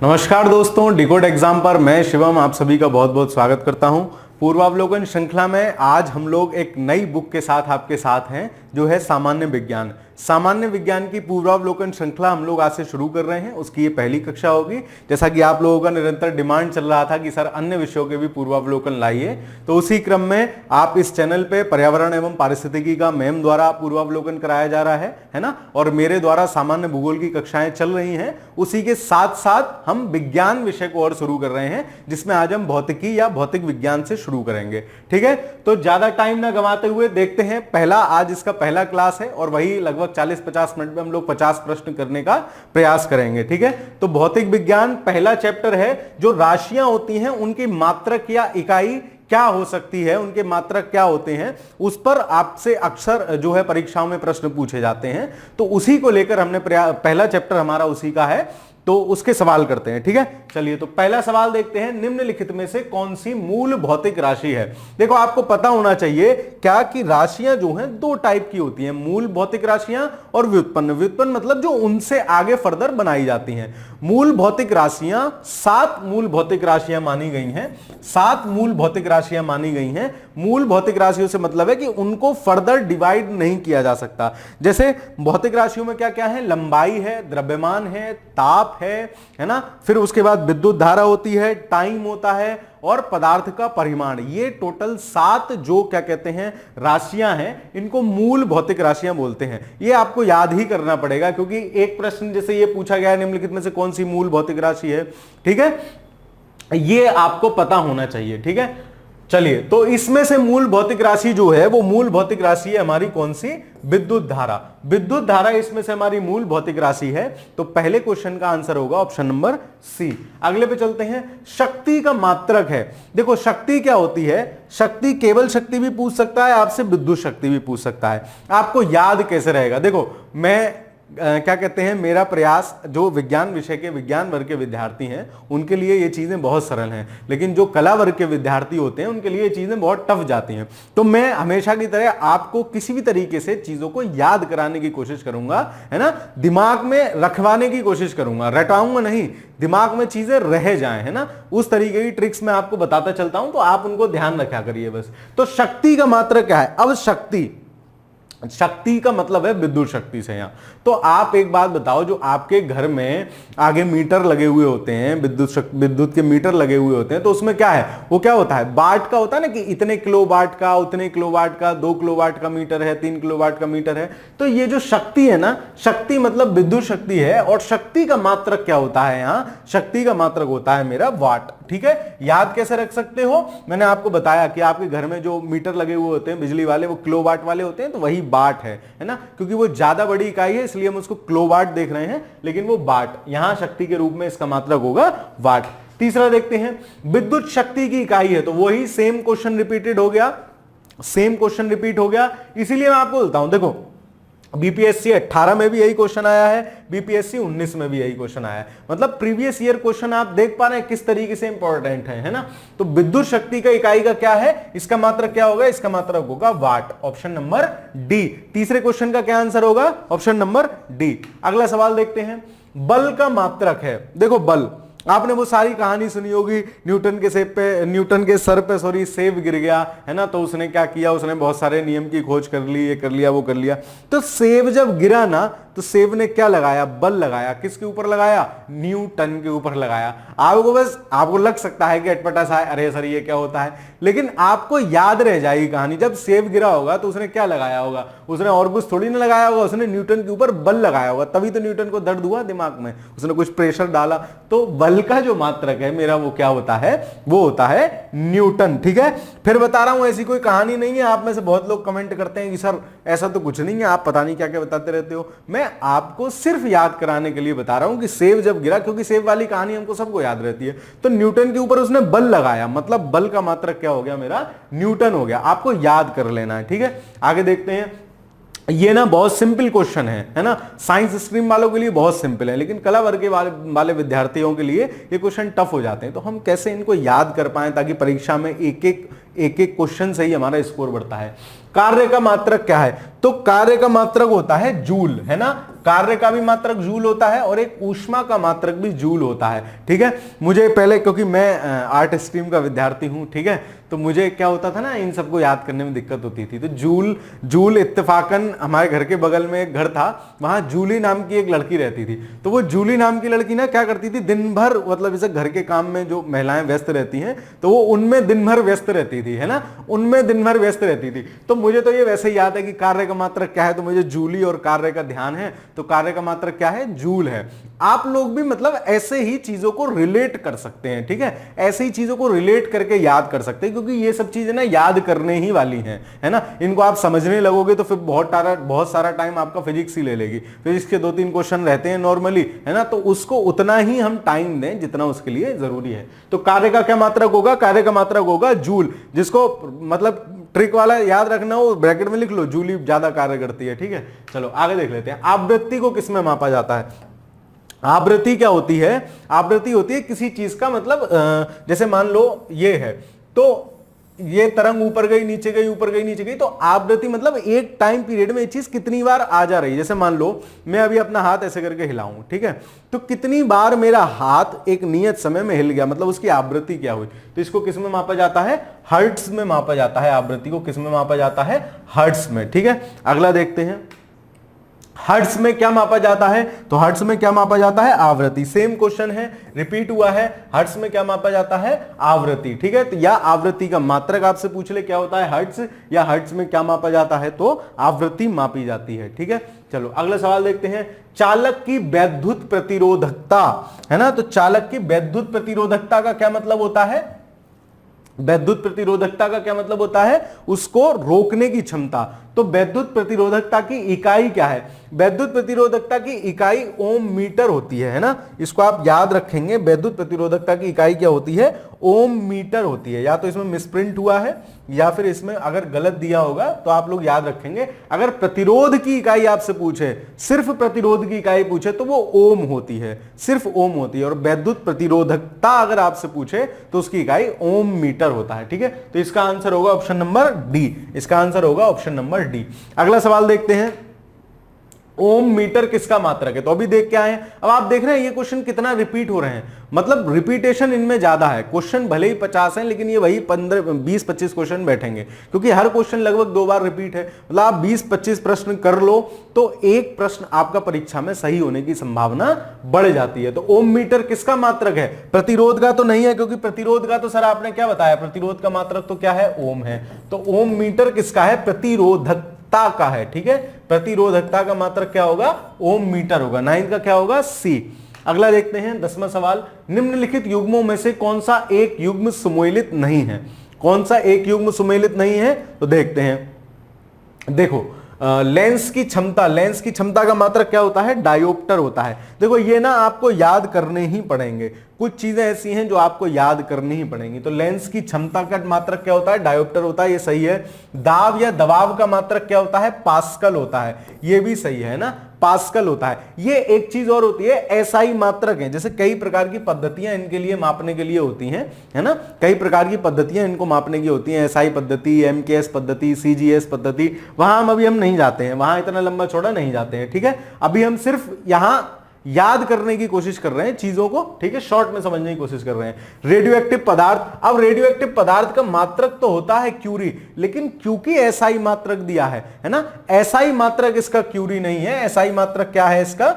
नमस्कार दोस्तों, decode exam पर मैं शिवम आप सभी का बहुत बहुत स्वागत करता हूं। पूर्वावलोकन श्रृंखला में आज हम लोग एक नई बुक के साथ आपके साथ हैं, जो है सामान्य विज्ञान। सामान्य विज्ञान की पूर्वावलोकन श्रृंखला हम लोग आज से शुरू कर रहे हैं। उसकी ये पहली कक्षा होगी। जैसा कि आप लोगों का निरंतर डिमांड चल रहा था कि सर अन्य विषयों के भी पूर्वावलोकन लाइए, तो उसी क्रम में आप इस चैनल पे पर्यावरण एवं पारिस्थितिकी का मैम द्वारा पूर्वावलोकन कराया जा रहा है ना, और मेरे द्वारा सामान्य भूगोल की कक्षाएं चल रही हैं। उसी के साथ साथ हम विज्ञान विषय को और शुरू कर रहे हैं, जिसमें आज हम भौतिकी या भौतिक विज्ञान से शुरू करेंगे। ठीक है, तो ज्यादा टाइम ना गंवाते हुए देखते हैं। आज इसका पहला क्लास है और वही लगभग 40-50 मिनट में हम लोग 50 प्रश्न करने का प्रयास करेंगे। ठीक है, तो भौतिक विज्ञान पहला चैप्टर है। जो राशियां होती हैं उनकी मात्रक या इकाई क्या हो सकती है, उनके मात्रक क्या होते हैं, उस पर आपसे अक्सर जो है परीक्षाओं में प्रश्न पूछे जाते हैं। तो उसी को लेकर हमने पहला चैप्टर हमारा उसी का है, तो उसके सवाल करते हैं। ठीक है, चलिए तो पहला सवाल देखते हैं। निम्नलिखित में से कौन सी मूल भौतिक राशि है? देखो, आपको पता होना चाहिए क्या कि राशियां जो हैं दो टाइप की होती हैं, मूल भौतिक राशियां और व्युत्पन्न। व्युत्पन्न मतलब जो उनसे आगे फर्दर बनाई जाती हैं। मूल भौतिक राशियां 7 मूल भौतिक राशियां मानी गई हैं। 7 मूल भौतिक राशियां मानी गई हैं। मूल भौतिक राशियों से मतलब है कि उनको फर्दर डिवाइड नहीं किया जा सकता। जैसे भौतिक राशियों में क्या क्या है? लंबाई है, द्रव्यमान है, ताप है ना, फिर उसके बाद विद्युत धारा होती है, टाइम होता है और पदार्थ का परिमाण। ये टोटल 7 जो क्या कहते हैं राशियां हैं, इनको मूल भौतिक राशियां बोलते हैं। ये आपको याद ही करना पड़ेगा, क्योंकि एक प्रश्न जैसे ये पूछा गया है, निम्नलिखित में से कौन सी मूल भौतिक राशि है। ठीक है, ये आपको पता होना चाहिए। ठीक है, चलिए तो इसमें से मूल भौतिक राशि जो है वो मूल भौतिक राशि है हमारी कौन सी? विद्युत धारा। विद्युत धारा इसमें से हमारी मूल भौतिक राशि है। तो पहले क्वेश्चन का आंसर होगा ऑप्शन नंबर सी। अगले पे चलते हैं। शक्ति का मात्रक है। देखो, शक्ति क्या होती है? शक्ति केवल शक्ति भी पूछ सकता है आपसे, विद्युत शक्ति भी पूछ सकता है। आपको याद कैसे रहेगा? देखो, मैं क्या कहते हैं, मेरा प्रयास जो विज्ञान विषय के विज्ञान वर्ग के विद्यार्थी हैं उनके लिए ये चीजें बहुत सरल हैं, लेकिन जो कला वर्ग के विद्यार्थी होते हैं उनके लिए ये चीजें बहुत टफ जाती हैं। तो मैं हमेशा की तरह आपको किसी भी तरीके से चीजों को याद कराने की कोशिश करूंगा, है ना, दिमाग में रखवाने की कोशिश करूंगा, रटाऊंगा नहीं, दिमाग में चीजें रह जाएं, है ना, उस तरीके की ट्रिक्स मैं आपको बताता चलता हूं, तो आप उनको ध्यान रखा करिए बस। तो शक्ति का मात्रक क्या है? अब शक्ति का मतलब है विद्युत शक्ति से। यहां तो आप एक बात बताओ, जो आपके घर में आगे मीटर लगे हुए होते हैं, विद्युत के मीटर लगे हुए होते हैं, तो उसमें क्या है? वो क्या होता है? वाट का होता है ना, कि इतने किलोवाट का, उतने किलोवाट का, 2 किलोवाट का मीटर है, 3 किलोवाट का मीटर है। तो ये जो शक्ति है ना, शक्ति मतलब विद्युत शक्ति है। और शक्ति का मात्रक क्या होता है? यहां शक्ति का मात्रक होता है मेरा वाट। ठीक है, याद कैसे रख सकते हो? मैंने आपको बताया कि आपके घर में जो मीटर लगे हुए होते हैं बिजली वाले, वो किलोवाट वाले होते हैं, तो वही वाट है ना, क्योंकि वो ज्यादा बड़ी इकाई है इसलिए हम उसको किलोवाट देख रहे हैं, लेकिन वो वाट यहां शक्ति के रूप में इसका मात्रक होगा वाट। तीसरा देखते हैं, विद्युत शक्ति की इकाई है, तो वही सेम क्वेश्चन रिपीट हो गया। इसीलिए मैं आपको बोलता हूं, देखो बीपीएससी 18 में भी यही क्वेश्चन आया है, बीपीएससी 19 में भी यही क्वेश्चन आया है। मतलब प्रीवियस ईयर क्वेश्चन आप देख पा रहे हैं किस तरीके से इंपॉर्टेंट है ना। तो विद्युत शक्ति का इकाई का क्या है? इसका मात्रक क्या होगा? इसका मात्रक होगा वाट। Option number D. तीसरे क्वेश्चन का क्या आंसर होगा? Option number D. अगला सवाल देखते हैं। बल का मात्रक है। देखो, बल, आपने वो सारी कहानी सुनी होगी, न्यूटन के सर पे सेब गिर गया, है ना, तो उसने क्या किया? उसने बहुत सारे नियम की खोज कर ली, ये कर लिया, वो कर लिया। तो सेब जब गिरा ना, तो सेब ने क्या लगाया? बल लगाया। किसके ऊपर लगाया? न्यूटन के ऊपर लगाया। आपको लग सकता है कि अटपटा सा है, अरे सर ये क्या होता है, लेकिन आपको याद रह जाएगी कहानी। जब सेब गिरा होगा तो उसने क्या लगाया होगा? उसने और कुछ थोड़ी ना लगाया होगा, उसने न्यूटन के ऊपर बल लगाया होगा, तभी तो न्यूटन को दर्द हुआ दिमाग में, उसने कुछ प्रेशर डाला। तो बल का जो मात्रक है मेरा, वो क्या होता है? वो होता है न्यूटन। ठीक है, फिर बता रहा हूं, ऐसी कोई कहानी नहीं है। आप में से बहुत लोग कमेंट करते हैं कि सर ऐसा तो कुछ नहीं है, आप पता नहीं क्या क्या बताते रहते हो। मैं आपको सिर्फ याद कराने के लिए बता रहा हूं कि सेब जब गिरा, क्योंकि सेब वाली कहानी हमको सबको याद रहती है, तो न्यूटन के ऊपर उसने बल लगाया, मतलब बल का मात्रक क्या हो गया मेरा? न्यूटन हो गया। आपको याद कर लेना है। ठीक है, आगे देखते हैं। ये ना बहुत सिंपल क्वेश्चन है ना, साइंस स्ट्रीम वालों के लिए बहुत सिंपल है, लेकिन कला वर्ग के वाले विद्यार्थियों के लिए ये क्वेश्चन टफ हो जाते हैं। तो हम कैसे इनको याद कर पाएं ताकि परीक्षा में एक एक एक क्वेश्चन से ही हमारा स्कोर बढ़ता है। कार्य का मात्रक क्या है? तो कार्य का मात्रक होता है जूल, है ना। कार्य का भी मात्रक जूल होता है और एक ऊष्मा का मात्रक भी जूल होता है, ठीक है। मुझे पहले, क्योंकि मैं आर्ट स्ट्रीम का विद्यार्थी हूं, ठीक है, तो मुझे क्या होता था ना, इन सबको याद करने में दिक्कत होती थी। तो जूल इत्तेफाकन हमारे घर के बगल में एक घर था, वहां जूली नाम की एक लड़की रहती थी। तो वो जूली नाम की लड़की ना क्या करती थी, दिन भर मतलब जैसे घर के काम में जो महिलाएं व्यस्त रहती हैं, तो वो उनमें दिन भर व्यस्त रहती थी, है ना, उनमें दिन भर व्यस्त रहती थी। तो मुझे तो ये वैसे ही याद है कि कार्य का मात्रक क्या है, तो मुझे जूली और कार्य का ध्यान है, तो कार्य का मात्रक क्या है, जूल है। आप लोग भी मतलब ऐसे ही चीजों को रिलेट कर सकते हैं, ठीक है, ऐसे ही चीजों को रिलेट करके याद कर सकते हैं, क्योंकि ये सब चीजें ना याद करने ही वाली हैं, है ना। इनको आप समझने लगोगे तो फिर बहुत सारा टाइम आपका फिजिक्स ही ले लेगी। फिजिक्स के 2-3 क्वेश्चन रहते हैं नॉर्मली, है ना, तो उसको उतना ही हम टाइम दें जितना उसके लिए जरूरी है। तो कार्य का क्या मात्रक होगा? कार्य का मात्रक होगा जूल। जिसको मतलब ट्रिक वाला याद रखना हो, ब्रैकेट में लिख लो, जूली ज्यादा कार्य करती है, ठीक है। चलो आगे देख लेते हैं। आवृत्ति को किसमें मापा जाता है? आवृत्ति क्या होती है? आवृत्ति होती है किसी चीज का मतलब जैसे मान लो ये है, तो ये तरंग ऊपर गई नीचे गई, ऊपर गई नीचे गई, तो आवृत्ति मतलब एक टाइम पीरियड में ये चीज कितनी बार आ जा रही है। जैसे मान लो मैं अभी अपना हाथ ऐसे करके हिलाऊं, ठीक है, तो कितनी बार मेरा हाथ एक नियत समय में हिल गया, मतलब उसकी आवृत्ति क्या हुई। तो इसको किस में मापा जाता है? हर्ट्ज में मापा जाता है। आवृत्ति को किस में मापा जाता है? हर्ट्ज में, ठीक है। अगला देखते हैं, हर्ट्ज में क्या मापा जाता है? तो हर्ट्ज में क्या मापा जाता है? आवृत्ति। सेम क्वेश्चन है, रिपीट हुआ है। हर्ट्ज में क्या मापा जाता है? आवृत्ति, ठीक है। तो या आवृत्ति का मात्रक आपसे पूछ ले क्या होता है हर्ट्ज, या हर्ट्ज में क्या मापा जाता है, तो आवृत्ति मापी जाती है, ठीक है। चलो अगला सवाल देखते हैं। चालक की वैद्युत प्रतिरोधकता, है ना, तो चालक की वैद्युत प्रतिरोधकता का क्या मतलब होता है? वैद्युत प्रतिरोधकता का क्या मतलब होता है? उसको रोकने की क्षमता। तो वैद्युत प्रतिरोधकता की इकाई क्या है? वैद्युत प्रतिरोधकता की इकाई ओम मीटर होती है ना, इसको आप याद रखेंगे। वैद्युत प्रतिरोधकता की इकाई क्या होती है? ओम मीटर होती है। या तो इसमें मिसप्रिंट हुआ है या फिर इसमें अगर गलत दिया होगा तो आप लोग याद रखेंगे। अगर प्रतिरोध की इकाई आपसे पूछे, सिर्फ प्रतिरोध की इकाई पूछे, तो वो ओम होती है, सिर्फ ओम होती है। और वैद्युत प्रतिरोधकता अगर आपसे पूछे तो उसकी इकाई ओम मीटर होता है, ठीक है। तो इसका आंसर होगा ऑप्शन नंबर डी। इसका आंसर होगा ऑप्शन नंबर डी। अगला सवाल देखते हैं, ओम मीटर किसका मात्रक है? तो अभी देख के आए। अब आप देख रहे हैं ये क्वेश्चन कितना रिपीट हो रहे हैं, मतलब रिपीटेशन इनमें ज्यादा है। क्वेश्चन भले ही 50 हैं, लेकिन ये वही 15-20-25 क्वेश्चन बैठेंगे, क्योंकि हर क्वेश्चन लगभग 2 बार रिपीट है। मतलब आप 20-25 प्रश्न कर लो तो एक प्रश्न आपका परीक्षा में सही होने की संभावना बढ़ जाती है। तो ओम मीटर किसका मात्रक है? प्रतिरोध का तो नहीं है, क्योंकि प्रतिरोध का तो सर आपने क्या बताया, प्रतिरोध का मात्रक तो क्या है? ओम है। तो ओम मीटर किसका है? प्रतिरोधक का है, ठीक है। प्रतिरोधकता का मात्रक क्या होगा? ओम मीटर होगा। 9 का क्या होगा? सी। अगला देखते हैं 10वां सवाल। निम्नलिखित युग्मों में से कौन सा एक युग्म सुमेलित नहीं है? कौन सा एक युग्म सुमेलित नहीं है? तो देखते हैं। देखो लेंस की क्षमता का मात्रक क्या होता है? डायोप्टर होता है। देखो ये ना आपको याद करने ही पड़ेंगे, कुछ चीजें ऐसी हैं जो आपको याद करनी ही पड़ेंगी। तो लेंस की क्षमता का मात्रक क्या होता है? डायोप्टर होता है, ये सही है। दाब या दबाव का मात्रक क्या होता है? पास्कल होता है, ये भी सही है ना, पास्कल होता है। ये एक चीज और होती है, एसआई मात्रक है। जैसे कई प्रकार की पद्धतियां इनके लिए मापने के लिए होती हैं, है ना, कई प्रकार की पद्धतियां इनको मापने की होती हैं। एसआई पद्धति, एमकेएस पद्धति, सीजीएस पद्धति, वहां हम नहीं जाते हैं, वहां इतना लंबा चौड़ा नहीं जाते हैं, ठीक है। अभी हम सिर्फ यहां याद करने की कोशिश कर रहे हैं चीजों को, ठीक है, शॉर्ट में समझने की कोशिश कर रहे हैं। रेडियोएक्टिव पदार्थ, अब रेडियोएक्टिव पदार्थ का मात्रक तो होता है क्यूरी, लेकिन क्योंकि एसआई मात्रक दिया है ना, एसआई मात्रक इसका क्यूरी नहीं है। एसआई मात्रक क्या है इसका?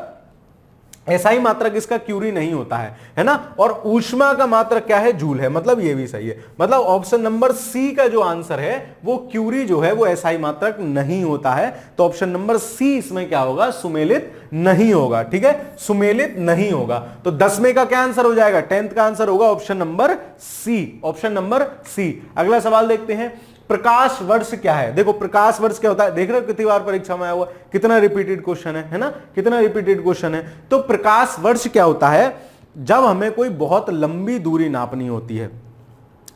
एसआई मात्रक इसका क्यूरी नहीं होता है ना। और ऊष्मा का मात्रक क्या है? जूल है, मतलब ये भी सही है। मतलब ऑप्शन नंबर सी का जो आंसर है वो क्यूरी जो है वो एसआई मात्रक नहीं होता है। तो ऑप्शन नंबर सी इसमें क्या होगा? सुमेलित नहीं होगा, ठीक है, सुमेलित नहीं होगा। तो 10वें का क्या आंसर हो जाएगा? 10th का आंसर होगा option number C, option number C. अगला सवाल देखते हैं, प्रकाश वर्ष क्या है? देखो प्रकाश वर्ष क्या होता है, देख रहे हो कितनी बार परीक्षा में आया हुआ, कितना रिपीटेड क्वेश्चन है ना, कितना रिपीटेड क्वेश्चन है। तो प्रकाश वर्ष क्या होता है? जब हमें कोई बहुत लंबी दूरी नापनी होती है,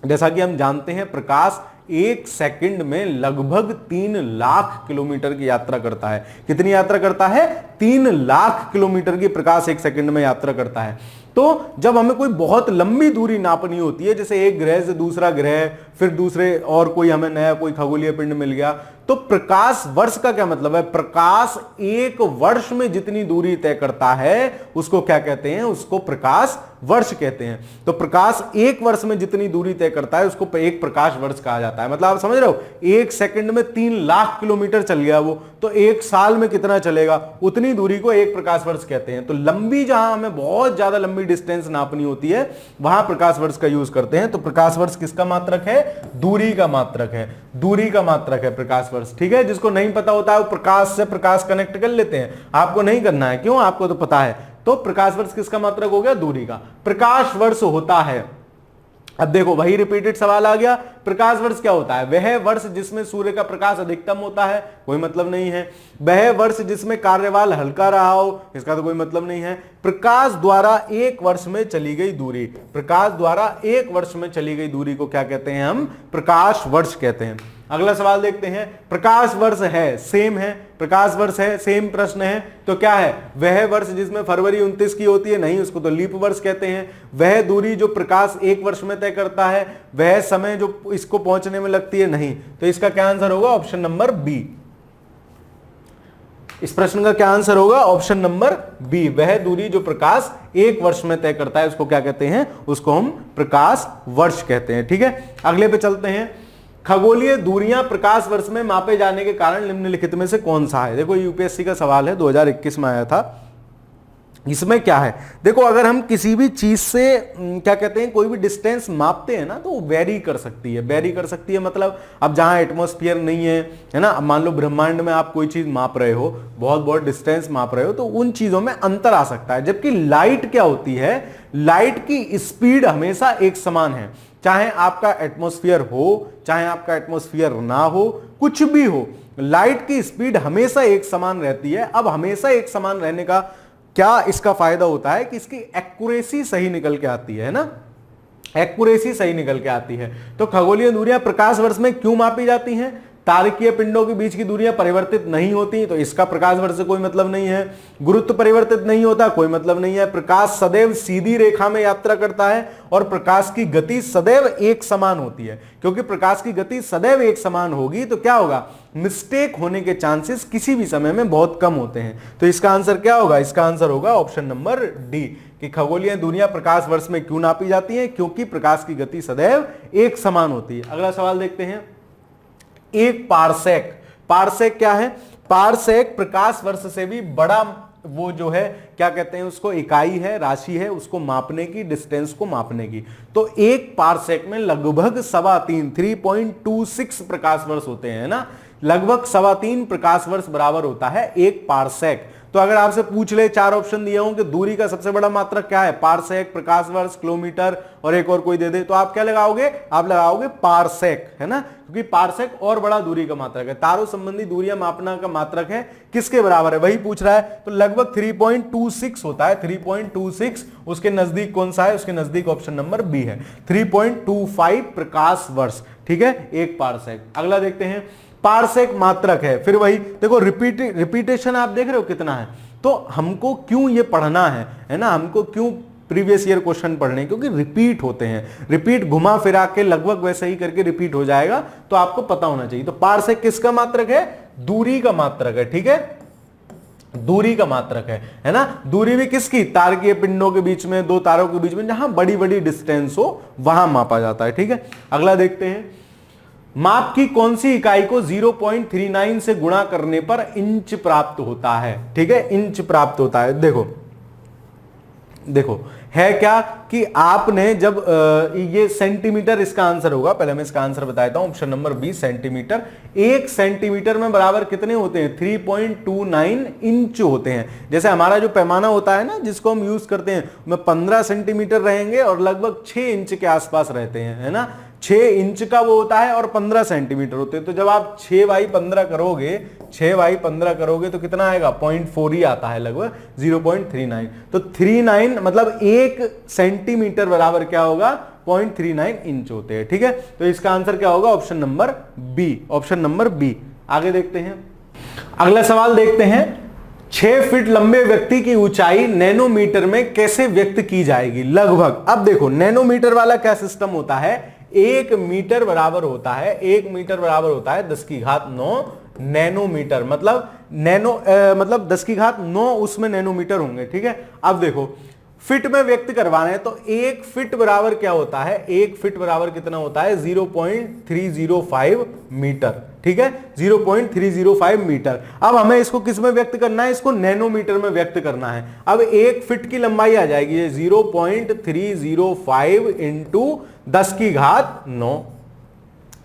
जैसा कि हम जानते हैं प्रकाश 1 सेकंड में लगभग 3 लाख किलोमीटर की यात्रा करता है। कितनी यात्रा करता है? 3 लाख किलोमीटर की प्रकाश 1 सेकंड में यात्रा करता है। तो जब हमें कोई बहुत लंबी दूरी नापनी होती है, जैसे एक ग्रह से दूसरा ग्रह, फिर दूसरे और कोई हमें नया कोई खगोलीय पिंड मिल गया, तो प्रकाश वर्ष का क्या मतलब है? प्रकाश एक वर्ष में जितनी दूरी तय करता है उसको क्या कहते हैं? उसको प्रकाश वर्ष कहते हैं। तो प्रकाश एक वर्ष में जितनी दूरी तय करता है उसको एक प्रकाश वर्ष कहा जाता है। मतलब आप समझ रहे हो, एक सेकंड में 3 लाख किलोमीटर चल गया वो, तो एक साल में कितना चलेगा? उतनी दूरी को एक प्रकाश वर्ष कहते हैं। तो लंबी, जहां हमें बहुत ज्यादा लंबी डिस्टेंस नापनी होती है, वहां प्रकाश वर्ष का यूज करते हैं। तो प्रकाश वर्ष किसका मात्रक है? दूरी का मात्रक है। दूरी का मात्रक है प्रकाश वर्ष, ठीक है। जिसको नहीं पता होता है वो प्रकाश से प्रकाश कनेक्ट कर लेते हैं, आपको नहीं करना है। क्यों? आपको तो पता है। तो प्रकाश वर्ष किसका मात्रक हो गया? दूरी का। प्रकाश वर्ष होता है, अब देखो वही रिपीटेड सवाल आ गया, प्रकाश वर्ष क्या होता है? वह वर्ष जिसमें सूर्य का प्रकाश अधिकतम होता है, कोई मतलब नहीं है। वह वर्ष जिसमें कार्यकाल हल्का रहा हो, इसका तो कोई मतलब नहीं है। प्रकाश द्वारा एक वर्ष में चली गई दूरी, प्रकाश द्वारा एक वर्ष में चली गई दूरी को क्या कहते हैं? हम प्रकाश वर्ष कहते हैं। अगला सवाल देखते हैं, प्रकाश वर्ष है, सेम है, प्रकाश वर्ष है, सेम प्रश्न है, तो क्या है? वह वर्ष जिसमें फरवरी 29 की होती है, नहीं, उसको तो लीप वर्ष कहते हैं। वह दूरी जो प्रकाश एक वर्ष में तय करता है, वह समय जो इसको पहुंचने में लगती है, नहीं। तो इसका क्या आंसर होगा? Option number B. इस प्रश्न का क्या आंसर होगा? Option number B. वह दूरी जो प्रकाश एक वर्ष में तय करता है उसको क्या कहते हैं? उसको हम प्रकाश वर्ष कहते हैं, ठीक है। अगले पे चलते हैं, खगोलीय दूरियां प्रकाश वर्ष में मापे जाने के कारण निम्नलिखित में से कौन सा है? देखो यूपीएससी का सवाल है, 2021 में आया था। इसमें क्या है? देखो, अगर हम किसी भी चीज से क्या कहते हैं, कोई भी डिस्टेंस मापते हैं ना, तो वो वेरी कर सकती है। वेरी कर सकती है मतलब, अब जहां एटमॉस्फेयर नहीं है ना, अब मान लो ब्रह्मांड में आप कोई चीज माप रहे हो, बहुत बहुत डिस्टेंस माप रहे हो, तो उन चीजों में अंतर आ सकता है। जबकि लाइट क्या होती है? लाइट की स्पीड हमेशा एक समान है, चाहे आपका एटमॉस्फेयर हो, चाहे आपका एटमॉस्फेयर ना हो, कुछ भी हो, लाइट की स्पीड हमेशा एक समान रहती है। अब हमेशा एक समान रहने का क्या इसका फायदा होता है कि इसकी एक्यूरेसी सही निकल के आती है ना, एक्यूरेसी सही निकल के आती है। तो खगोलीय दूरियां प्रकाश वर्ष में क्यों मापी जाती हैं? तारकीय पिंडों के बीच की दूरियां परिवर्तित नहीं होती, तो इसका प्रकाश वर्ष से कोई मतलब नहीं है। गुरुत्व परिवर्तित नहीं होता, कोई मतलब नहीं है। प्रकाश सदैव सीधी रेखा में यात्रा करता है और प्रकाश की गति सदैव एक समान होती है। क्योंकि प्रकाश की गति सदैव एक समान होगी तो क्या होगा? मिस्टेक होने के चांसेस किसी भी समय में बहुत कम होते हैं। तो इसका आंसर क्या होगा? इसका आंसर होगा ऑप्शन नंबर डी, कि खगोलीय दूरियां प्रकाश वर्ष में क्यों नापी जाती हैं? क्योंकि प्रकाश की गति सदैव एक समान होती है। अगला सवाल देखते हैं, एक पारसेक। पारसेक क्या है? पारसेक प्रकाश वर्ष से भी बड़ा वो जो है क्या कहते हैं उसको, इकाई है, राशि है, उसको मापने की, डिस्टेंस को मापने की। तो एक पारसेक में लगभग 3.26 प्रकाश वर्ष होते हैं ना, लगभग 3.25 प्रकाश वर्ष बराबर होता है एक पारसेक। तो अगर आपसे पूछ ले, 4 ऑप्शन दिए हों कि दूरी का सबसे बड़ा मात्रक क्या है? पारसेक, प्रकाश वर्ष, किलोमीटर और एक और कोई दे दे, तो आप क्या लगाओगे? आप लगाओगे पारसेक, है ना, क्योंकि पारसेक और बड़ा दूरी का मात्रक है। तारों संबंधी दूरियां मापना का मात्रक है, किसके बराबर है? वही पूछ रहा है। तो लगभग 3.26 होता है, 3.26। उसके नजदीक कौन सा है? उसके नजदीक ऑप्शन नंबर बी है, 3.25 प्रकाश वर्ष, ठीक है, एक पारसेक। अगला देखते हैं, पारसेक मात्रक है, फिर वही देखो, रिपीटेशन आप देख रहे हो कितना है। तो हमको क्यों ये पढ़ना है ना, हमको क्यों प्रीवियस ईयर क्वेश्चन पढ़ने? क्योंकि रिपीट होते हैं, रिपीट घुमा फिरा के लगभग वैसे ही करके रिपीट हो जाएगा, तो आपको पता होना चाहिए। तो पारसेक किसका मात्रक है? दूरी का मात्रक है, ठीक है, दूरी का मात्रक है ना। दूरी भी किसकी? तारकीय पिंडों के बीच में, दो तारों के बीच में, जहां बड़ी बड़ी डिस्टेंस हो वहां मापा जाता है, ठीक है। अगला देखते हैं, माप की कौन सी इकाई को 0.39 से गुणा करने पर इंच प्राप्त होता है? ठीक है, इंच प्राप्त होता है। देखो देखो है क्या कि आपने जब ये सेंटीमीटर इसका आंसर होगा, पहले मैं इसका आंसर बताता हूं, option number B centimetre. 1 centimetre में बराबर कितने होते हैं? 3.29 इंच होते हैं। जैसे हमारा जो पैमाना होता है ना जिसको हम यूज करते हैं, उसमें 15 सेंटीमीटर रहेंगे और लगभग 6 इंच के आसपास रहते हैं, है ना। 6 इंच का वो होता है और 15 सेंटीमीटर होते हैं। तो जब आप 6/15 करोगे, 6/15 करोगे तो कितना आएगा? 0.4 ही आता है, लगभग 0.39। तो 39 मतलब 1 सेंटीमीटर बराबर क्या होगा? 0.39 इंच होते हैं, ठीक है। तो इसका आंसर क्या होगा? Option number B, option number B. आगे देखते हैं, अगला सवाल देखते हैं, 6 फीट लंबे व्यक्ति की ऊंचाई नैनोमीटर में कैसे व्यक्त की जाएगी लगभग। अब देखो नैनोमीटर वाला क्या सिस्टम होता है, 1 मीटर बराबर होता है, 1 मीटर बराबर होता है 10⁹ नैनोमीटर, मतलब मतलब 10⁹ उसमें नैनोमीटर होंगे, ठीक है। अब देखो फिट में व्यक्त करवाना है तो 1 फीट बराबर क्या होता है, 1 फीट बराबर कितना होता है 0.305 मीटर, ठीक है, 0.305 मीटर। अब हमें इसको किस में व्यक्त करना है, इसको नैनोमीटर में व्यक्त करना है। अब 1 फीट की लंबाई आ जाएगी 0.305 इंटू 10⁹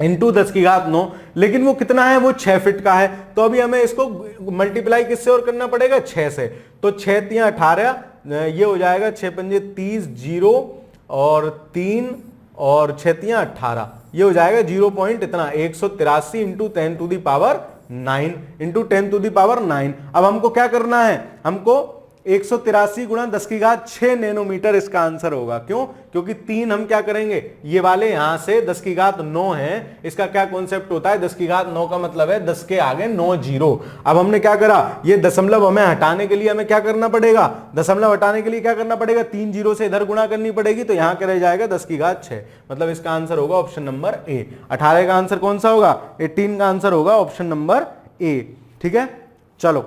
इंटू 10⁹ लेकिन वो कितना है, वो 6 फीट का है। तो अभी हमें इसको मल्टीप्लाई किससे और करना पड़ेगा, 6 से। तो 6 तियां 18, ये हो जाएगा 6 पंजे 30, 0 और 3 और 6 तियां 18, ये हो जाएगा 0 पॉइंट इतना 183 इंटू 10⁹ इंटू 10⁹। अब हमको क्या करना है, हमको 183 गुणा 10⁶ नैनोमीटर इसका आंसर होगा। क्यों, क्योंकि 3 हम क्या करेंगे, ये वाले यहां से 10⁹ है, इसका क्या कॉन्सेप्ट होता है, 10⁹ का मतलब है 10 के आगे 9 जीरो। अब हमने क्या करा, ये दशमलव हमें हटाने के लिए हमें क्या करना पड़ेगा, दशमलव हटाने के लिए क्या करना पड़ेगा, 3 जीरो से इधर गुणा करनी पड़ेगी, तो यहां क्या रह जाएगा 10⁶, मतलब इसका आंसर होगा ऑप्शन नंबर ए। 18 का आंसर कौन सा होगा, 18 का आंसर होगा ऑप्शन नंबर ए, ठीक है। चलो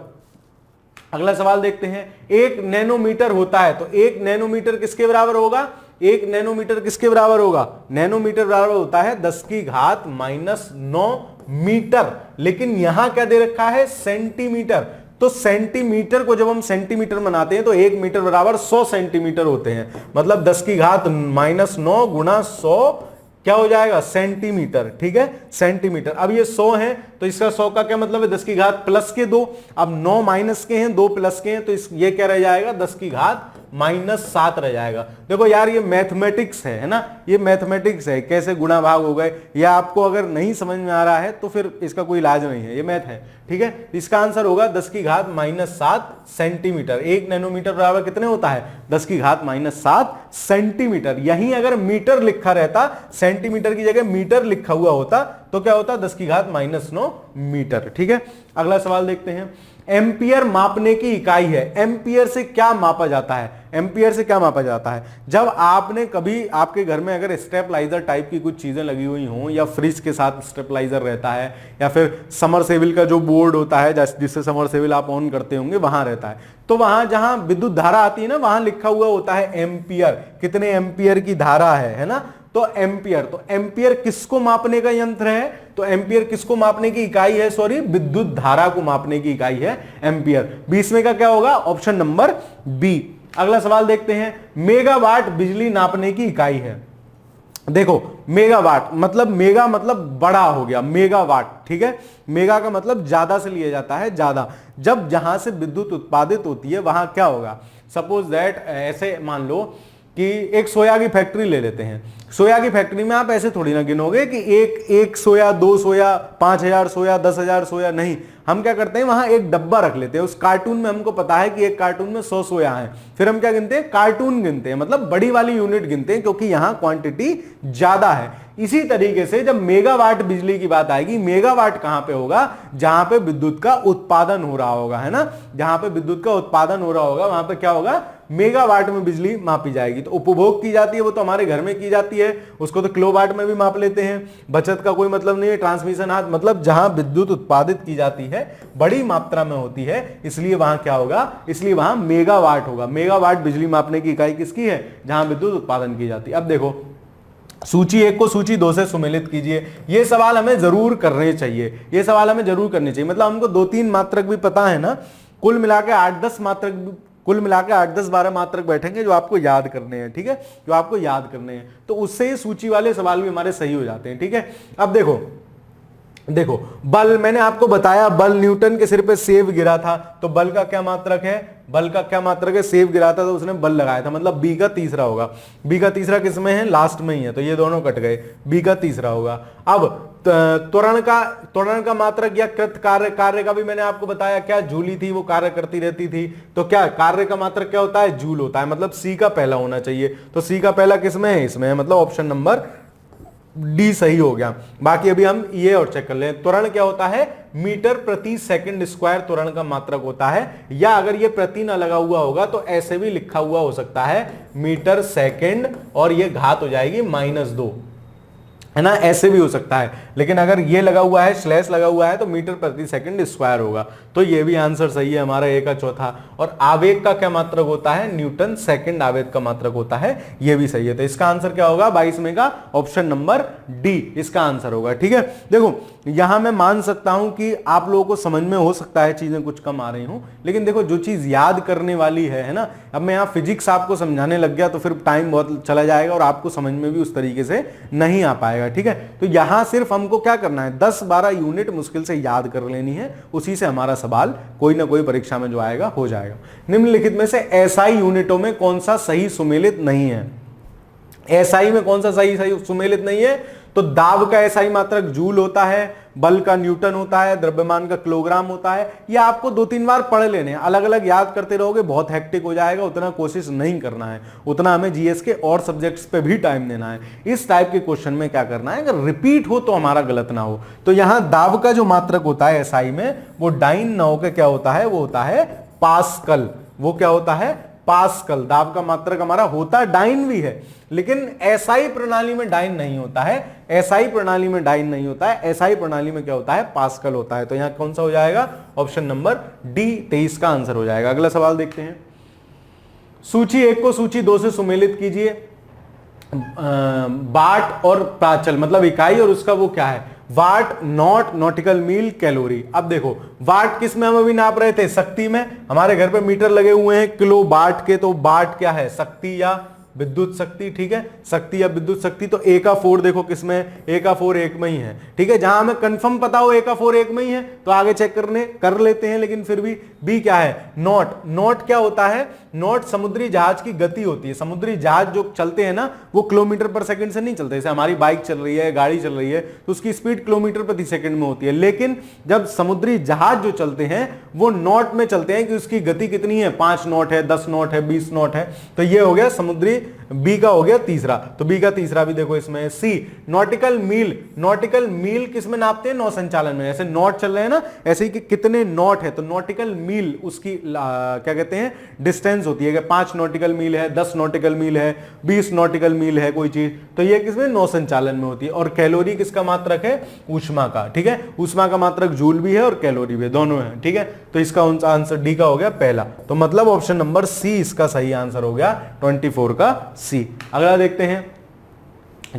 अगला सवाल देखते हैं। 1 नैनोमीटर होता है तो 1 नैनोमीटर किसके बराबर होगा, 1 नैनोमीटर किसके बराबर होगा, नैनोमीटर बराबर होता है 10⁻⁻9 मीटर। लेकिन यहां क्या दे रखा है, सेंटीमीटर। तो सेंटीमीटर को जब हम सेंटीमीटर बनाते हैं तो 1 मीटर बराबर 100 सेंटीमीटर होते हैं, मतलब 10⁻⁹ गुणा 100 क्या हो जाएगा, सेंटीमीटर, ठीक है, सेंटीमीटर। अब ये 100 है तो इसका 100 का क्या मतलब है, 10⁻+2। अब 9 माइनस के हैं, 2 प्लस के हैं, तो ये क्या रह जाएगा 10⁻⁻7 रह जाएगा। देखो यार ये मैथमेटिक्स है ना, ये मैथमेटिक्स है, कैसे गुणा भाग हो गए, या आपको अगर नहीं समझ में आ रहा है तो फिर इसका कोई इलाज नहीं है, ये मैथ है, ठीक है। इसका आंसर होगा 10⁻⁻7 सेंटीमीटर। 1 नैनोमीटर बराबर कितने होता है, 10⁻⁻7 सेंटीमीटर। यहीं अगर मीटर लिखा रहता, सेंटीमीटर की जगह मीटर लिखा हुआ होता तो क्या होता, 10⁻⁹ मीटर, ठीक है। अगला सवाल देखते हैं। एम्पियर मापने की इकाई है, एम्पियर से क्या मापा जाता है, एम्पियर से क्या मापा जाता है। जब आपने कभी आपके घर में अगर स्टेबलाइजर टाइप की कुछ चीजें लगी हुई हों, या फ्रिज के साथ स्टेबलाइजर रहता है, या फिर समरसेबिल का जो बोर्ड होता है जिससे समरसेबिल आप ऑन करते होंगे वहां रहता है, तो वहां जहां विद्युत धारा आती है ना, वहां लिखा हुआ होता है एम्पियर, कितने एम्पियर की धारा है ना। तो एम्पियर किसको मापने का यंत्र है, तो एम्पियर किसको मापने की इकाई है, सॉरी विद्युत धारा को मापने की इकाई है एम्पियर। 20वें का क्या होगा, ऑप्शन नंबर बी। अगला सवाल देखते हैं। मेगावाट बिजली नापने की इकाई है। देखो मेगावाट मतलब, मेगा मतलब बड़ा हो गया, मेगावाट, ठीक है। मेगा का मतलब ज्यादा से लिया जाता है, ज्यादा। जब जहां से विद्युत उत्पादित होती है वहां क्या होगा, सपोज दैट ऐसे मान लो कि एक सोया की फैक्ट्री ले लेते हैं। सोया की फैक्ट्री में आप ऐसे थोड़ी ना गिनोगे कि एक सोया, 2 सोया, 5000 सोया, 10,000 सोया, नहीं। हम क्या करते हैं, वहां एक डब्बा रख लेते हैं, उस कार्टून में हमको पता है कि एक कार्टून में 100 सोया है, फिर हम क्या गिनते हैं, कार्टून गिनते हैं, मतलब बड़ी वाली यूनिट गिनते हैं, क्योंकि यहां क्वांटिटी ज्यादा है। इसी तरीके से जब मेगावाट बिजली की बात आएगी, मेगावाट कहां पे होगा, जहां पे विद्युत का उत्पादन हो रहा होगा, है ना, जहां पे विद्युत का उत्पादन हो रहा होगा वहां पे क्या होगा, मेगावाट में बिजली मापी जाएगी। तो उपभोग की जाती है वो तो हमारे घर में की जाती है, उसको तो किलोवाट में भी माप लेते हैं। बचत का कोई मतलब नहीं है, ट्रांसमिशन हाथ मतलब जहां विद्युत उत्पादित की जाती है बड़ी मात्रा में होती है, इसलिए वहां क्या होगा, इसलिए वहां मेगावाट होगा। मेगावाट बिजली मापने की इकाई किसकी है, जहां विद्युत उत्पादन की जाती है। अब देखो सूची 1 को सूची 2 से सुमेलित कीजिए। ये सवाल हमें जरूर करने चाहिए, ये सवाल हमें जरूर करने चाहिए, मतलब हमको 2-3 मात्रक भी पता है ना, कुल मिला के 8-10 मात्रक, कुल मिला के 8-10-12 मात्रक बैठेंगे जो आपको याद करने हैं, ठीक है, जो आपको याद करने हैं। तो उससे सूची वाले सवाल भी हमारे सही हो जाते हैं, ठीक है। अब देखो बल, मैंने आपको बताया बल न्यूटन के सिर पे सेब गिरा था, तो बल का क्या मात्रक है, बल का क्या मात्रक है, सेब गिरा था तो उसने बल लगाया था, मतलब बी का तीसरा होगा। बी का तीसरा किस में है, लास्ट में ही है, तो ये दोनों कट गए, बी का तीसरा होगा। अब त्वरण का मात्रक या कृत कार्य का भी मैंने आपको बताया, क्या जूली थी, वो कार्य करती रहती थी, तो क्या कार्य का मात्रक क्या होता है, जूल होता है, मतलब सी का पहला होना चाहिए। तो सी का पहला किस में है, इसमें है, मतलब ऑप्शन नंबर डी सही हो गया। बाकी अभी हम ये और चेक कर लें, त्वरण क्या होता है, मीटर प्रति सेकंड स्क्वायर त्वरण का मात्रक होता है, या अगर ये प्रति ना लगा हुआ होगा तो ऐसे भी लिखा हुआ हो सकता है मीटर सेकंड और ये घात हो जाएगी -2, है ना, ऐसे भी हो सकता है। लेकिन अगर ये लगा हुआ है, स्लैश लगा हुआ है, तो मीटर प्रति सेकंड स्क्वायर होगा। तो ये भी आंसर सही है हमारा ए का चौथा। और आवेग का क्या मात्रक होता है, न्यूटन सेकंड आवेग का मात्रक होता है, ये भी सही है। तो इसका आंसर क्या होगा 22 में का ऑप्शन नंबर डी इसका आंसर होगा। ठीक है, देखो यहां मैं मान सकता हूं कि आप लोगों को समझ में हो सकता है चीजें कुछ कम आ रही हूं, लेकिन देखो जो चीज याद करने वाली है ना, अब मैं यहां फिजिक्स आपको समझाने लग गया तो फिर टाइम बहुत चला जाएगा और आपको समझ में भी उस तरीके से नहीं आ पाएगा। ठीक है, तो यहां सिर्फ हमको क्या करना है, 10-12 यूनिट मुश्किल से याद कर लेनी है, उसी से हमारा सवाल कोई ना कोई परीक्षा में जो आएगा हो जाएगा। निम्नलिखित में से एसआई यूनिटों में कौन सा सही सुमेलित नहीं है, एसआई में कौन सा सही सुमेलित नहीं है, तो दाब का एसआई मात्रक जूल होता है, बल का न्यूटन होता है, द्रव्यमान का किलोग्राम होता है। ये आपको 2-3 बार पढ़ लेने हैं, अलग अलग याद करते रहोगे बहुत हेक्टिक हो जाएगा, उतना कोशिश नहीं करना है, उतना हमें जीएस के और सब्जेक्ट्स पे भी टाइम देना है। इस टाइप के क्वेश्चन में क्या करना है, अगर रिपीट हो तो हमारा गलत ना हो। तो यहां दाब का जो मात्रक होता है एसआई में, वो डाइन ना होकर क्या होता है, वो होता है पास्कल। वो क्या होता है, पास्कल। दाब का मात्रक हमारा होता है, डाइन भी है, लेकिन एसआई प्रणाली में डाइन नहीं होता है, एसआई प्रणाली में डाइन नहीं होता है, एसआई प्रणाली में क्या होता है, पास्कल होता है। तो यहां कौन सा हो जाएगा, ऑप्शन नंबर डी 23 का आंसर हो जाएगा। अगला सवाल देखते हैं, सूची 1 को सूची 2 से सुमेलित कीजिए। बाट और प्राचल मतलब इकाई, और उसका वो क्या है, वाट, नॉट, नॉटिकल मील, कैलोरी। अब देखो वाट किस में हम अभी नाप रहे थे, शक्ति में। हमारे घर पे मीटर लगे हुए हैं किलो वाट के, तो वाट क्या है, शक्ति या विद्युत शक्ति। ठीक है, शक्ति या विद्युत शक्ति। तो ए का 4 देखो किसमें है, ए का 4 1 में ही है। ठीक है, जहां हमें कंफर्म पता हो ए का 4 1 में ही है तो आगे चेक कर लेते हैं, लेकिन फिर भी बी क्या है, नॉट। नॉट क्या होता है, नॉट समुद्री जहाज की गति होती है। समुद्री जहाज जो चलते हैं ना, वो किलोमीटर पर सेकंड से नहीं चलते। जैसे हमारी बाइक चल रही है, गाड़ी चल रही है, तो उसकी स्पीड किलोमीटर प्रति सेकंड में होती है, लेकिन जब समुद्री जहाज जो चलते हैं वो नॉट में चलते हैं कि उसकी गति कितनी है, 5 नॉट है, 10 नॉट है, 20 नॉट है। तो ये हो गया समुद्री, बी का हो गया तीसरा। तो बी का तीसरा भी देखो इसमें। सी नॉटिकल मील। नॉटिकल मील किस में नापते हैं, नौ संचालन में। ऐसे नॉट चल रहे हैं ना, ऐसे ही कि कितने नॉट है, तो नॉटिकल मील उसकी क्या कहते हैं, डिस्टेंस होती है कि 5 नॉटिकल मील है, 10 नॉटिकल मील है, 20 नॉटिकल मील है कोई चीज, तो ये किसमें, नौ संचालन में होती है। और कैलोरी किसका मात्रक है, ऊष्मा का। ठीक है, ऊष्मा का मात्रक जूल भी है और कैलोरी भी है, दोनों है। ठीक है, तो इसका आंसर डी का हो गया पहला। तो मतलब ऑप्शन नंबर सी इसका सही आंसर हो गया 24 का सी। अगला देखते हैं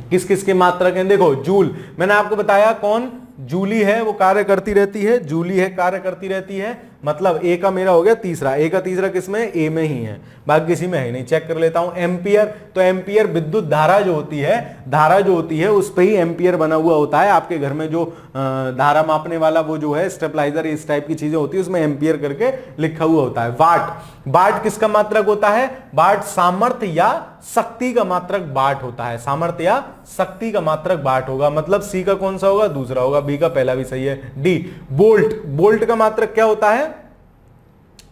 किस किस के मात्रक हैं। देखो जूल, मैंने आपको बताया कौन जूली है, वो कार्य करती रहती है, जूली है कार्य करती रहती है। मतलब ए का मेरा हो गया तीसरा, ए का तीसरा किसमें, ए में ही है, बाकी किसी में है नहीं। चेक कर लेता हूं, एम्पियर। तो एम्पियर विद्युत धारा जो होती है, धारा जो होती है उस पे ही एम्पियर बना हुआ होता है। आपके घर में जो धारा मापने वाला वो जो है स्टेबलाइजर, इस टाइप की चीजें होती है, उसमें एम्पियर करके लिखा हुआ होता है। वाट, वाट किसका मात्रक होता है, वाट सामर्थ्य या शक्ति का मात्रक वाट होता है, सामर्थ्य या शक्ति का मात्रक वाट होगा। मतलब सी का कौन सा होगा, दूसरा होगा, बी का पहला भी सही है। डी बोल्ट, बोल्ट का मात्रक क्या होता है,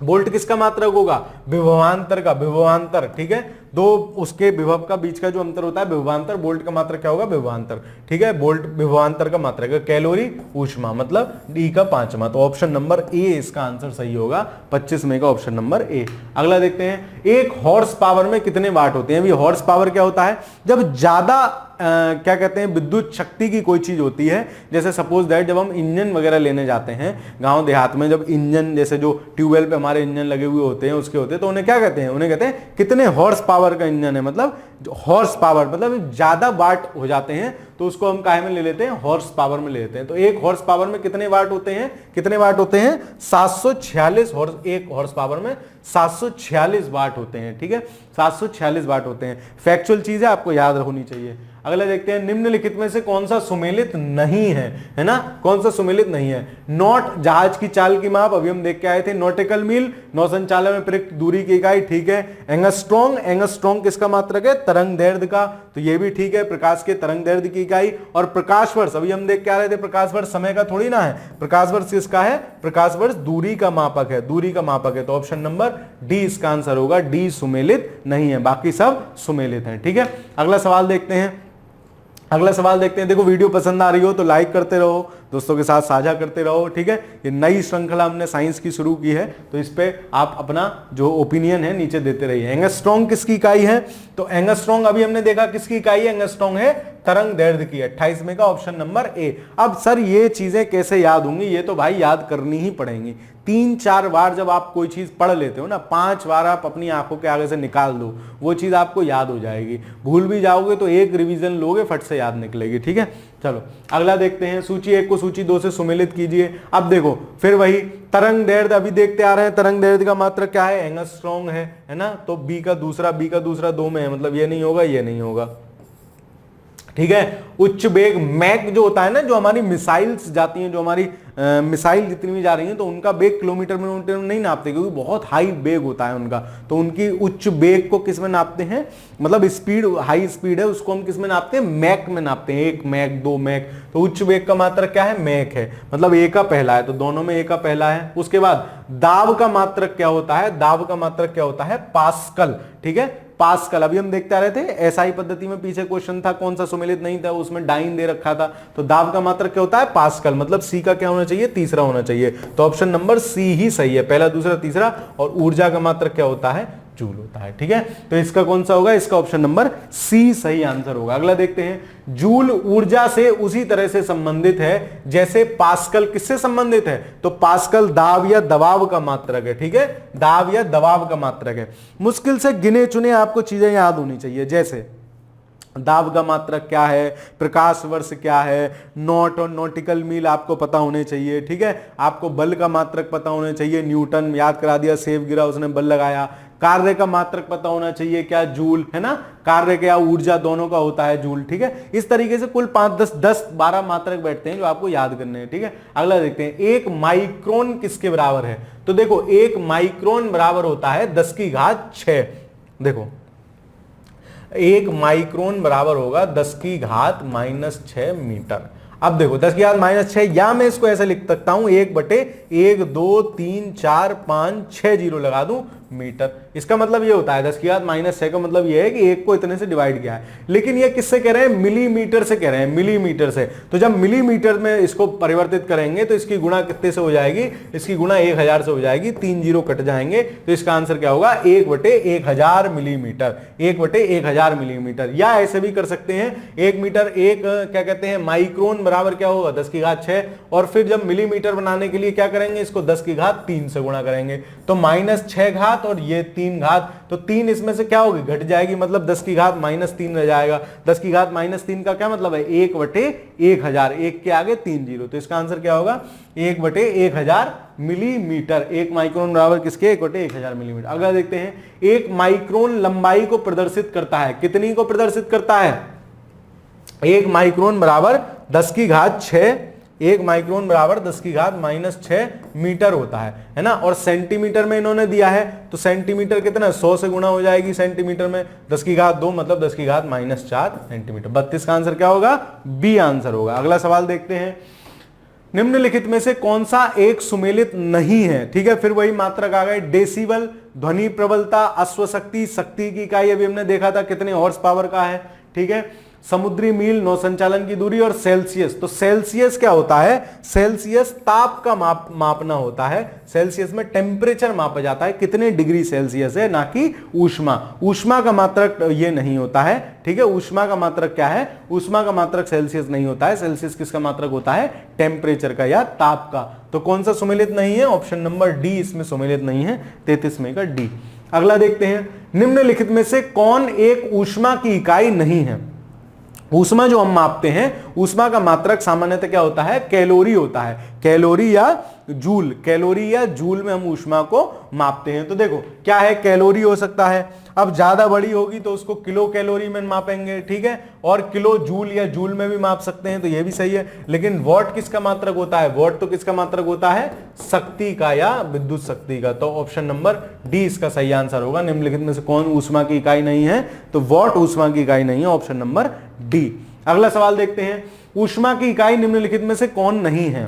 बोल्ट किसका मात्रक होगा, विभवांतर का, विभवांतर। ठीक है, दो उसके विभव का बीच का जो अंतर होता है विभवांतर, बोल्ट का मात्रक क्या होगा, विभवांतर। ठीक है, बोल्ट विभवांतर का मात्रक है। कैलोरी ऊष्मा, मतलब डी का 5वां। तो ऑप्शन नंबर ए इसका आंसर सही होगा 25 में का ऑप्शन नंबर ए। अगला देखते हैं, एक हॉर्स पावर में कितने वाट होते हैं। हॉर्स पावर क्या होता है, जब ज्यादा क्या कहते हैं विद्युत शक्ति की कोई चीज होती है। जैसे सपोज दैट जब हम इंजन वगैरह लेने जाते हैं गांव देहात में, जब इंजन जैसे जो ट्यूबवेल पे हमारे इंजन लगे हुए होते हैं उसके होते हैं, तो उन्हें क्या कहते हैं, उन्हें कहते हैं कितने हॉर्स पावर का इंजन है। मतलब हॉर्स पावर मतलब ज्यादा वाट हो जाते हैं, तो उसको हम काहे में ले लेते हैं, हॉर्स पावर में ले लेते हैं। तो एक हॉर्स पावर में कितने वाट होते हैं, कितने वाट होते हैं, 746 हॉर्स, एक हॉर्स पावर में 746 वाट होते हैं। ठीक है, 746 वाट होते हैं। फैक्चुअल चीज है, आपको याद होनी चाहिए। अगला देखते हैं, निम्नलिखित में से कौन सा सुमेलित नहीं है ना, कौन सा सुमेलित नहीं है। नॉट जहाज की चाल की माप, अभी हम देख के आए थे। नॉटिकल मील नौ संचालन में प्रयुक्त दूरी की इकाई, ठीक है। एंगस्ट्रॉन्ग, एंगस्ट्रॉन्ग किसका मात्रक है, तरंग दैर्ध्य का, तो ये भी ठीक है, प्रकाश के तरंग दैर्ध्य की इकाई। और प्रकाश वर्ष, अभी हम देख के आ रहे थे, प्रकाश वर्ष समय का थोड़ी ना है, प्रकाश वर्ष किसका है, प्रकाश वर्ष दूरी का मापक है, दूरी का मापक है। तो ऑप्शन नंबर डी इसका आंसर होगा, डी सुमेलित नहीं है, बाकी सब सुमेलित हैं। ठीक है, अगला सवाल देखते हैं, अगला सवाल देखते हैं। देखो वीडियो पसंद आ रही हो तो लाइक करते रहो, दोस्तों के साथ साझा करते रहो, ठीक है। ये नई श्रृंखला हमने साइंस की शुरू की है, तो इस पे आप अपना जो ओपिनियन है नीचे देते रहिए। एंगस्ट्रॉन्ग किसकी इकाई है? तो एंगस्ट्रॉन्ग अभी हमने देखा किसकी इकाई है, एंगस्ट्रॉन्ग है तरंग दैर्ध्य की। 28 में का ऑप्शन नंबर ए। अब सर ये चीजें कैसे याद होंगी? ये तो भाई याद करनी ही पड़ेंगी। 3-4 बार जब आप कोई चीज पढ़ लेते हो ना, 5 बार आप अपनी आंखों के आगे से निकाल दो, वो चीज आपको याद हो जाएगी। भूल भी जाओगे तो एक रिवीजन लोगे, फट से याद निकलेगी, ठीक है। चलो अगला देखते हैं। सूची 1 को सूची 2 से सुमेलित कीजिए। अब देखो फिर वही तरंग दैर्ध्य अभी देखते आ रहे हैं। तरंग दैर्ध्य का मात्रक क्या है? एंगस्ट्रॉन्ग है ना। तो बी का दूसरा 2 में है, मतलब ये नहीं होगा, ये नहीं होगा, ठीक है। उच्च वेग मैक जो होता है ना, जो हमारी मिसाइल्स जाती हैं, जो हमारी मिसाइल जितनी भी जा रही हैं, तो उनका वेग किलोमीटर में नहीं नापते, क्योंकि बहुत हाई वेग होता है उनका। तो उनकी उच्च वेग को किस में नापते हैं? मतलब स्पीड, हाई स्पीड है, उसको हम किस में नापते हैं? मैक में नापते हैं। 1 मैक, 2 मैक। तो उच्च वेग का मात्रक क्या है? मैक है, मतलब ए का पहला है, तो दोनों में ए का पहला है। उसके बाद दाब का मात्रक क्या होता है? दाब का मात्रक क्या होता है? पास्कल, ठीक है। पास्कल अभी हम देखते आ रहे थे, एसआई पद्धति में पीछे क्वेश्चन था, कौन सा सुमेलित नहीं था, उसमें डाइन दे रखा था। तो दाब का मात्रक क्या होता है? पास्कल, मतलब सी का क्या होना चाहिए? तीसरा होना चाहिए। तो ऑप्शन नंबर सी ही सही है, पहला, दूसरा, तीसरा। और ऊर्जा का मात्रक क्या होता है? जूल होता है, ठीक है। तो इसका कौन सा होगा? इसका ऑप्शन नंबर सी सही आंसर होगा। अगला देखते हैं। जूल ऊर्जा से उसी तरह से संबंधित है जैसे पास्कल किससे संबंधित है? तो पास्कल दाब या दबाव का मात्रक है, ठीक है। दाब या दबाव का मात्रक है। मुश्किल से गिने चुने आपको चीजें याद होनी चाहिए, जैसे दाब का मात्रक क्या है, प्रकाश वर्ष क्या है, नॉट और नॉटिकल मील आपको पता होने चाहिए, ठीक है। आपको बल का मात्रक पता होने चाहिए, न्यूटन याद करा दिया, सेब गिरा उसने बल लगाया। कार्य का मात्रक पता होना चाहिए, क्या? जूल, है ना। कार्य क्या ऊर्जा दोनों का होता है जूल, ठीक है। इस तरीके से कुल 5, 10, 12 मात्रक बैठते हैं जो आपको याद करने हैं, ठीक है। अगला देखते हैं। 1 माइक्रोन किसके बराबर है? तो देखो 1 माइक्रोन बराबर होता है 10⁶। देखो 1 माइक्रोन बराबर होगा 10⁻⁻6 मीटर। अब देखो 10⁻⁻6, या मैं इसको ऐसे लिख सकता हूं 1/1 2 3 4 5 6 जीरो लगा दूं मीटर। इसका मतलब ये होता है 10⁻⁻6 का मतलब ये है कि 1 को इतने से डिवाइड किया है। लेकिन ये किससे कह रहे हैं? मिलीमीटर से कह रहे हैं, मिलीमीटर से। तो जब मिलीमीटर में इसको परिवर्तित करेंगे तो इसकी गुणा कितने से हो जाएगी? इसकी गुणा 1000 से हो जाएगी, 3 जीरो कट जाएंगे। तो इसका आंसर क्या होगा? 1/1000 मिलीमीटर। 1/1000 मिलीमीटर। या ऐसे भी कर सकते हैं, 1 मीटर, एक क्या कहते हैं माइक्रोन बराबर क्या होगा? 10⁻6। और फिर जब मिलीमीटर बनाने के लिए क्या करेंगे? इसको 10⁻3 से गुणा करेंगे, तो -6 और ये 3 घात, तो 3 इसमें से क्या होगी? घट जाएगी, मतलब 10⁻−3 रह जाएगा। 10⁻−3 का क्या मतलब है? 1/1000, 1 के आगे 3 जीरो। तो इसका आंसर क्या होगा? 1/1000 मिलीमीटर। 1 माइक्रोन बराबर किसके? 1/1000 मिलीमीटर। अगला देखते हैं। 1 माइक्रोन लंबाई को प्रदर्शित करता है, कितनी को प्रदर्शित करता है? 1 माइक्रोन बराबर 10⁻6। 1 माइक्रोन बराबर 10⁻−6 मीटर होता है ना। और सेंटीमीटर में इन्होंने दिया है, तो सेंटीमीटर कितना? 100 से गुणा हो जाएगी सेंटीमीटर में। 10⁻2 मतलब 10⁻−4 सेंटीमीटर। 32 का आंसर क्या होगा? बी आंसर होगा। अगला सवाल देखते हैं। निम्नलिखित में से कौन सा एक सुमेलित नहीं है? ठीक है, फिर वही मात्रक आ गए। डेसिबल, ध्वनि प्रबलता, अश्वशक्ति, शक्ति की इकाई अभी हमने देखा था कितने हॉर्स पावर का है, ठीक है। समुद्री मील, नौ संचालन की दूरी, और सेल्सियस। तो सेल्सियस क्या होता है? सेल्सियस ताप का मापना होता है। सेल्सियस में टेम्परेचर मापा जाता है, कितने डिग्री सेल्सियस है, ना कि ऊष्मा। ऊष्मा का मात्रक ये नहीं होता है, ठीक है। ऊष्मा का मात्रक क्या है? ऊष्मा का मात्रक सेल्सियस नहीं होता है। सेल्सियस किसका मात्रक होता है? टेम्परेचर का या ताप का। तो कौन सा सुमेलित नहीं है? ऑप्शन नंबर डी इसमें सुमेलित नहीं है, 33 में का डी। अगला देखते हैं। निम्नलिखित में से कौन एक ऊष्मा की इकाई नहीं है? ऊष्मा जो हम मापते हैं, ऊष्मा का मात्रक सामान्यतः क्या होता है? कैलोरी होता है। कैलोरी या जूल, कैलोरी या जूल में हम ऊष्मा को मापते हैं। तो देखो क्या है? कैलोरी हो सकता है। अब ज्यादा बड़ी होगी तो उसको किलो कैलोरी में मापेंगे, ठीक है। और किलो जूल या जूल में भी माप सकते हैं, तो ये भी सही है। लेकिन वॉट किसका मात्रक होता है? वॉट तो किसका मात्रक होता है? शक्ति का या विद्युत शक्ति का। तो ऑप्शन नंबर डी इसका सही आंसर होगा। निम्नलिखित में से कौन ऊष्मा की इकाई नहीं है? तो वॉट ऊष्मा की इकाई नहीं है, ऑप्शन नंबर डी। अगला सवाल देखते हैं। ऊष्मा की इकाई निम्नलिखित में से कौन नहीं है?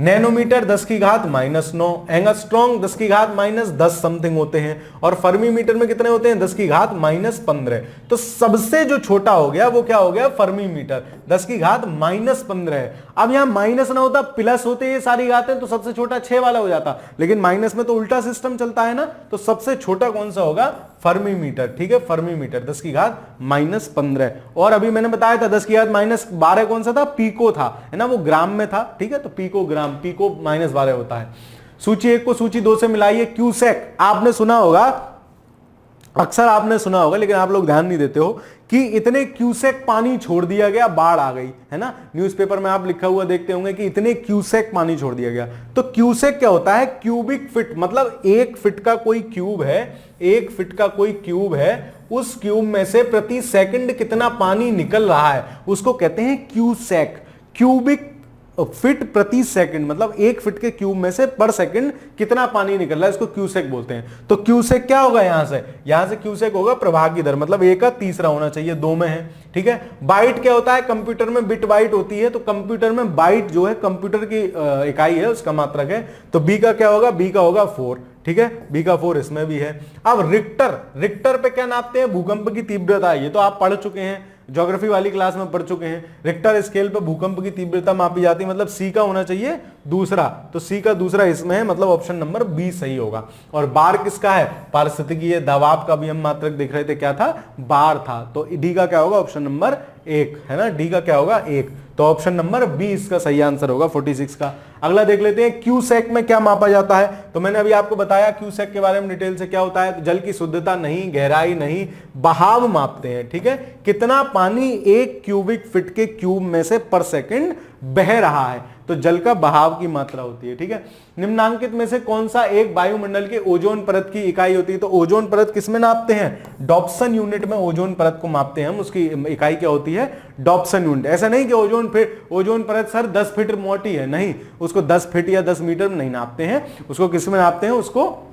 नैनोमीटर 10 की घात -9, एंगस्ट्रॉन्ग 10 की घात -10 समथिंग होते हैं, और फर्मीमीटर में कितने होते हैं 10 की घात -15। तो सबसे जो छोटा हो गया वो क्या हो गया फर्मीमीटर, 10 की घात -15 है। अब यहां माइनस ना होता प्लस होते ये सारी घातें तो सबसे छोटा 6 वाला हो जाता, लेकिन माइनस में तो उल्टा सिस्टम चलता है ना, तो सबसे छोटा कौन सा होगा फर्मीमीटर। ठीक है, फर्मीमीटर 10 की घात -15। और अभी मैंने बताया था 10 की घात -12 कौन सा था, पीको था, है ना, वो ग्राम में था। ठीक है, तो पीको ग्राम, पीको -12 होता है। सूची 1 को सूची 2 से मिलाइए। क्यूसेक आपने सुना होगा, अक्सर आपने सुना होगा, लेकिन आप लोग ध्यान नहीं देते हो कि इतने क्यूसेक पानी छोड़ दिया गया, बाढ़ आ गई, है ना। न्यूज़पेपर में आप लिखा हुआ देखते होंगे कि इतने क्यूसेक पानी छोड़ दिया गया। तो क्यूसेक क्या होता है, क्यूबिक फीट, मतलब 1 फीट का कोई क्यूब है, 1 फीट का कोई क्यूब है, उस क्यूब में से प्रति सेकंड कितना पानी निकल रहा है उसको कहते हैं क्यूसेक। क्यूबिक फीट प्रति सेकंड, मतलब 1 फीट के क्यूब में से पर सेकंड कितना पानी निकल रहा है, इसको क्यूसेक बोलते हैं। तो क्यूसेक क्या होगा, यहां से क्यूसेक होगा प्रवाह की दर, मतलब 1 का तीसरा होना चाहिए, 2 में है। ठीक है, बाइट क्या होता है, कंप्यूटर में बिट बाइट होती है, तो कंप्यूटर में बाइट जो है कंप्यूटर की इकाई है, उसका मात्रक है। तो बी का क्या होगा, बी का होगा 4। ठीक है, बी का 4 इसमें भी है। अब रिक्टर पे क्या नापते हैं, भूकंप की तीव्रता। ये तो आप पढ़ चुके हैं, ज्योग्राफी वाली क्लास में पढ़ चुके हैं। रिक्टर स्केल पर भूकंप की तीव्रता मापी जाती है, मतलब सी का होना चाहिए दूसरा, तो सी का दूसरा इसमें है, मतलब ऑप्शन नंबर बी सही होगा। और बार किसका है, पारिस्थितिकीय दबाव का भी हम मात्रक देख रहे थे, क्या था, बार था। तो डी का क्या होगा, ऑप्शन नंबर 1, है ना, डी का क्या होगा 1, तो ऑप्शन नंबर बी इसका सही आंसर होगा 46 का। अगला देख लेते हैं, क्यूसेक में क्या मापा जाता है। तो मैंने अभी आपको बताया क्यूसेक के बारे में डिटेल से, क्या होता है, जल की शुद्धता नहीं, गहराई नहीं, बहाव मापते हैं। ठीक है, कितना पानी 1 क्यूबिक फीट के क्यूब में से पर सेकंड बह रहा है, तो जल का बहाव की मात्रा होती है। ठीक है, निम्नांकित में से कौन सा एक वायुमंडल के ओजोन परत की इकाई होती है। तो ओजोन परत किसमें नापते हैं, डॉप्सन यूनिट में ओजोन परत को मापते हैं हम, उसकी इकाई क्या होती है, डॉप्सन यूनिट। ऐसा नहीं कि ओजोन परत सर 10 फीट मोटी है, नहीं, उसको 10 फीट या 10 मीटर में नहीं नापते हैं, उसको किस में नापते हैं, उसको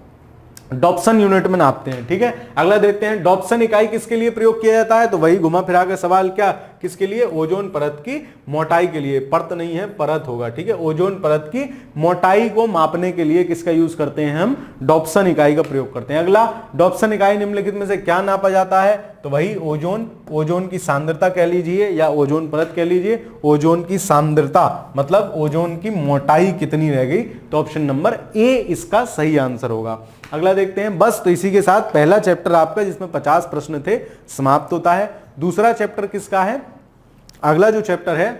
डॉप्सन यूनिट में नापते हैं। ठीक है, अगला देखते हैं, डॉप्सन इकाई किसके लिए प्रयोग किया जाता है। तो वही घुमा फिरा के सवाल, क्या किसके लिए, ओजोन परत की मोटाई के लिए, परत नहीं है परत होगा। ठीक है, ओजोन परत की मोटाई को मापने के लिए किसका यूज करते हैं हम, डॉप्सन इकाई का प्रयोग करते हैं। अगला, डॉप्सन इकाई निम्नलिखित में से क्या नापा जाता है। तो वही ओजोन की सांद्रता कह लीजिए या ओजोन परत कह लीजिए, ओजोन की सांद्रता मतलब ओजोन की मोटाई कितनी रह गई, तो ऑप्शन नंबर ए इसका सही आंसर होगा। अगला देखते हैं, बस तो इसी के साथ पहला चैप्टर आपका जिसमें 50 प्रश्न थे समाप्त होता है। दूसरा चैप्टर किसका है, अगला जो चैप्टर है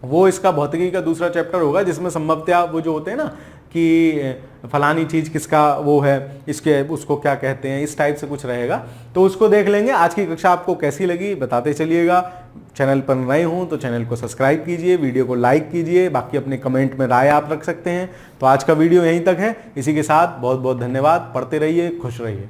वो इसका भौतिकी का दूसरा चैप्टर होगा, जिसमें संभवतः वो जो होते हैं ना कि फलानी चीज किसका वो है, इसके उसको क्या कहते हैं, इस टाइप से कुछ रहेगा, तो उसको देख लेंगे। आज की कक्षा आपको कैसी लगी बताते चलिएगा। चैनल पर नए हों तो चैनल को सब्सक्राइब कीजिए, वीडियो को लाइक कीजिए, बाकी अपने कमेंट में राय आप रख सकते हैं। तो आज का वीडियो यहीं तक है, इसी के साथ बहुत बहुत धन्यवाद, पढ़ते रहिए, खुश रहिए।